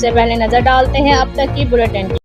सबसे पहले नजर डालते हैं अब तक की बुलेटिन की।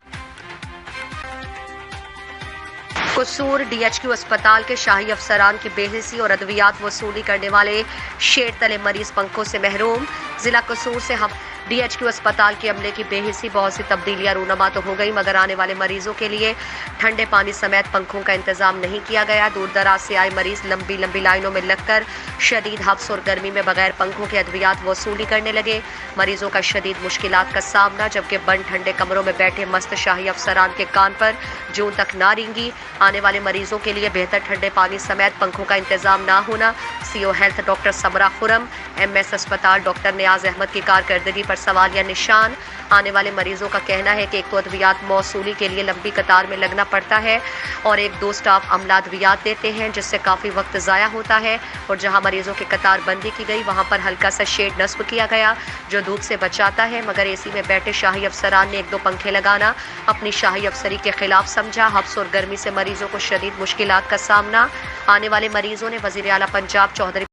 कसूर डीएचक्यू अस्पताल के शाही अफसरान की बेहिसी और अद्वियात वसूली करने वाले शेर तले मरीज पंखों से महरूम। जिला कसूर से हम डीएचक्यू अस्पताल के अमले की बेहिसी बहुत सी तब्दीलियां रूनमा तो हो गई, मगर आने वाले मरीजों के लिए ठंडे पानी समेत पंखों का इंतजाम नहीं किया गया। दूर दराज से आए मरीज लंबी लंबी लाइनों में लगकर शदीद हफ्स और गर्मी में बगैर पंखों के अद्वियात वसूली करने लगे। मरीजों का शदीद मुश्किलात का सामना, जबकि बंद ठंडे कमरों में बैठे मस्त शाही अफसरान के कान पर जून तक ना रेंगी। आने वाले मरीजों के लिए बेहतर ठंडे पानी समेत पंखों का इंतजाम ना होना। CO health doctor Samra Khurram, MS अस्पताल डॉक्टर नियाज अहमद की कारकर्दगी पर सवालिया निशान। आने वाले मरीजों का कहना है कि एक तो अद्वियात मौसूली के लिए लंबी कतार में लगना पड़ता है और एक दो स्टाफ अमला अद्वियात देते हैं, जिससे काफ़ी वक्त ज़ाया होता है। और जहां मरीजों की कतार बंदी की गई वहां पर हल्का सा शेड नस्ब किया गया जो धूप से बचाता है, मगर एसी में बैठे शाही अफसरान ने एक दो पंखे लगाना अपनी शाही अफसरी के खिलाफ समझा। हफ्स और गर्मी से मरीजों को शदीद मुश्किलात का सामना। आने वाले मरीजों ने वज़ीर आला Punjab Chaudhary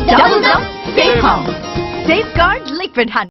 Double Jump Safe House. Safeguard Liquid Hand.